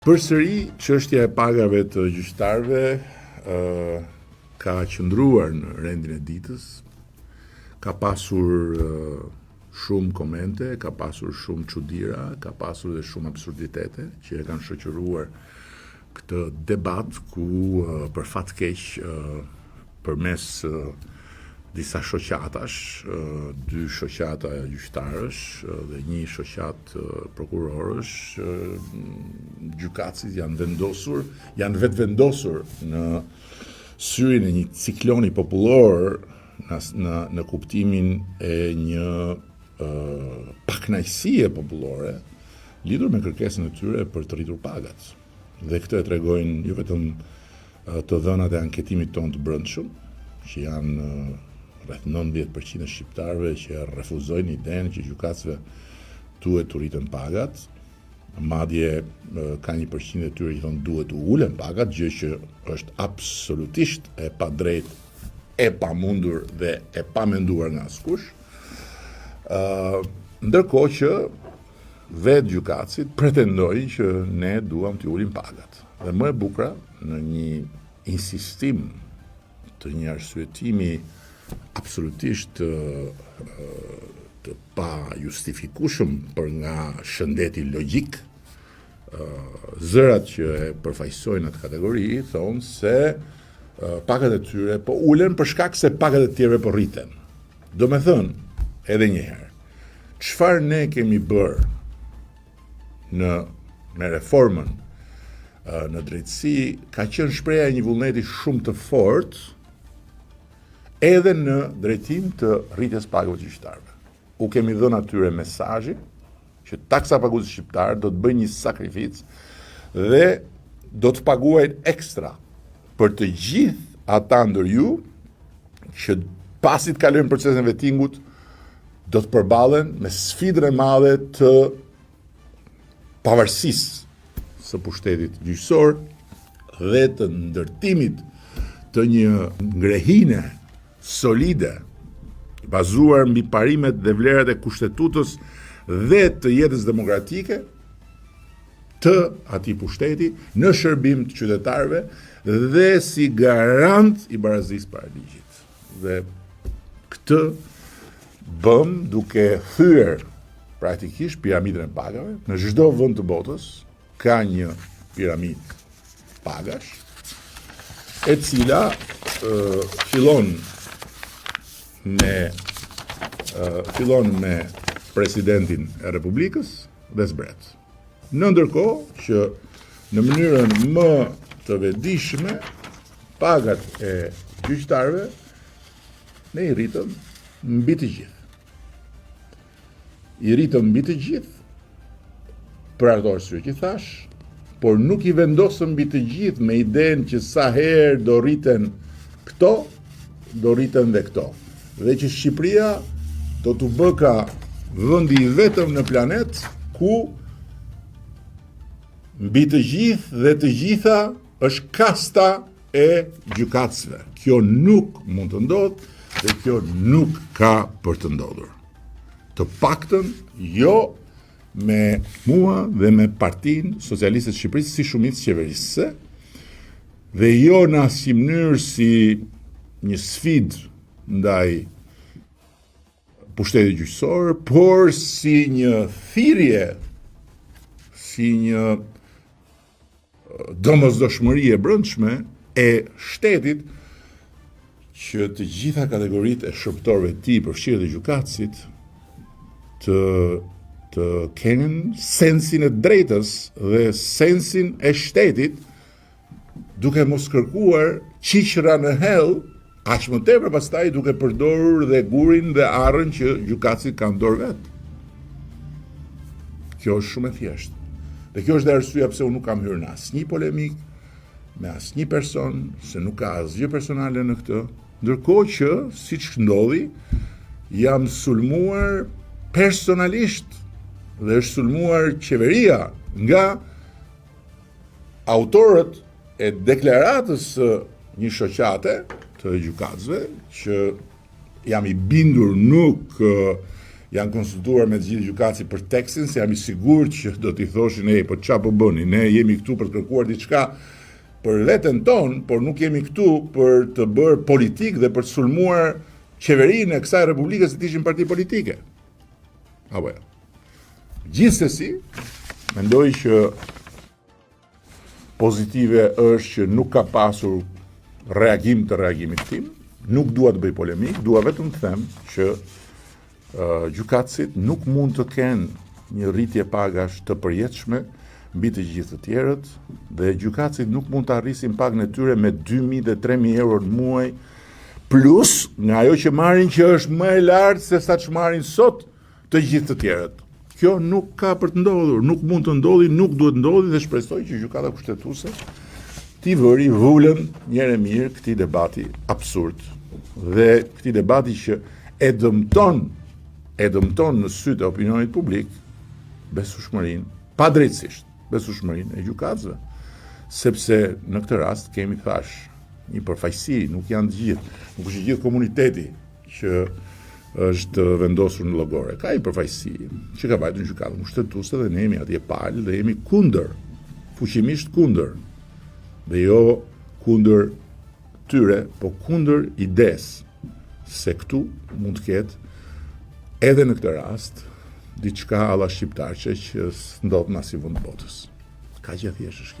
Përsëri, çështja e pagave të gjyqtarëve ka qëndruar në rendin e ditës, ka pasur shumë komente, ka pasur shumë çuditëra, ka pasur dhe shumë absurditete që e kanë shoqëruar këtë debat ku për fat keq përmes disa shoqatash, dy shoqata gjyqtarësh dhe një shoqat prokurorësh, gjykatësit janë vetë vendosur në syrin e një cikloni popullor në kuptimin e një pakënaqësie popullore lidhur me kërkesën e tyre për të rritur pagat. Dhe këtë e tregojnë jo vetëm të dhënat e anketimit tonë të brendshëm, që janë rreth 90% e shqiptarëve që refuzojnë idenë që gjykatësve duhet të rriten pagat, madje ka 1% e tyre që thonë duhet të ulen pagat, gjë që është absolutisht e padrejtë, e pamundur dhe e pamenduar nga askush. Ndërkohë që vetë gjykatësit pretendojnë që ne duam të ulim pagat. Dhe më e bukura, në një insistim të një arsyetimi absolutisht të pa justifikueshëm për nga shëndeti logjik, zërat që e përfaqësojnë atë kategori thonë se pagat e tyre po ulen për shkak se pagat e tjerëve po rriten. Do me thënë, edhe një herë, çfarë ne kemi bërë me reformën në drejtësi ka qenë shpreha e një vullneti shumë të fortë edhe në drejtim të rritjes pagave të gjyqtarëve. U kemi dhënë atyre mesazhin që taksa paguesi shqiptar do të bëjë një sakrificë dhe do të paguajnë ekstra për të gjithë ata ndër ju që pasi të kalojnë procesin e vettingut do të përballen me sfidën e madhe të pavarësisë së pushtetit gjyqësor dhe të ndërtimit të një ngrehine solide, bazuar mbi parimet dhe vlerat e kushtetutës dhe të jetës demokratike të atij pushteti në shërbim të qytetarëve dhe si garant i barazisë para ligjit. Dhe këtë bëm duke thyer praktikisht piramidën e pagave. Në çdo vend të botës ka një piramidë pagash, e cila fillon me presidentin e Republikës dhe zbret. Në ndërkohë që në mënyrën më të vetëdijshme pagat e gjyqtarëve ne i rritëm mbi të gjithë. I rritëm mbi të gjithë për ato arsye që thash, por nuk i vendosëm mbi të gjithë me idenë që sa herë do rriten këto, do rriten dhe këto. Dhe që Shqipëria do të bëka vendi i vetëm në planet ku mbi të gjithë dhe të gjitha është kasta e gjykatësve. Kjo nuk mund të ndodhë dhe kjo nuk ka për të ndodhur. Të paktën jo me mua dhe me Partinë Socialiste të Shqipërisë si shumicë qeverisëse dhe jo në asnjë mënyrë si një sfidë ndaj pushtetit gjyqësor, por si një thirrje, si një domosdoshmëri e brendshme e shtetit që të gjitha kategoritë e shërbëtorëve të tij, përfshirë dhe gjykatësit, të kenë sensin e drejtës dhe sensin e shtetit, duke mos kërkuar qiqra në hell, aq më tepër pastaj duke përdorur dhe gurin dhe arrën që gjykatësit kanë dorë vetë. Kjo është shumë e thjeshtë. Dhe kjo është dhe arsyeja pse unë nuk kam hyrë në asnjë polemik me asnjë person, se nuk ka asgjë personale në këtë, ndërkohë që, siç ndodhi, jam sulmuar personalisht dhe është sulmuar qeveria nga autorët e deklaratës së një shoqate të gjykatësve, që jam i bindur nuk janë konsultuar me të gjithë gjykatësit për tekstin, se jam i sigurt që do t'i thoshin po çfarë po bëni, ne jemi këtu për të kërkuar diçka për veten tonë, por nuk jemi këtu për të bërë politikë dhe për të sulmuar qeverinë e kësaj republike se të ishin parti politike. Apo ja. Gjithsesi, mendoj që pozitive është që nuk ka pasur reagim të reagimit tim, nuk dua të bëj polemik, dua vetëm të them që gjykatësit nuk mund të kenë një rritje pagash të përjetshme mbi të gjithë të tjerët, dhe gjykatësit nuk mund të arrisin pagën e tyre me 2.000 dhe 3.000 euro në muaj, plus nga ajo që marrin që është më e lartë se sa që marrin sot të gjithë të tjerët. Kjo nuk ka për të ndodhur, nuk mund të ndodhi, nuk duhet ndodhi, dhe shpresoj që gjykata kushtetuese t'i vëri vullën njëherë mirë këtij debati absurd dhe këtij debati që e dëmton në sytë e opinionit publik besueshmërinë, padrejtësisht besueshmërinë e gjykatësve, sepse në këtë rast kemi thash një përfaqësi, nuk janë të gjithë, nuk është i gjithë komuniteti që është vendosur në llogore. Ka një përfaqësi që ka vajtur në gjykatën kushtetuese dhe ne jemi atje palë dhe jemi kundër, fuqimisht kundër, dhe jo kundër tyre, po kundër idesë se këtu mund të ketë edhe në këtë rast diçka alla shqiptarçe që s'ndodh në asnjë vend të botës. Ka që thjesht është.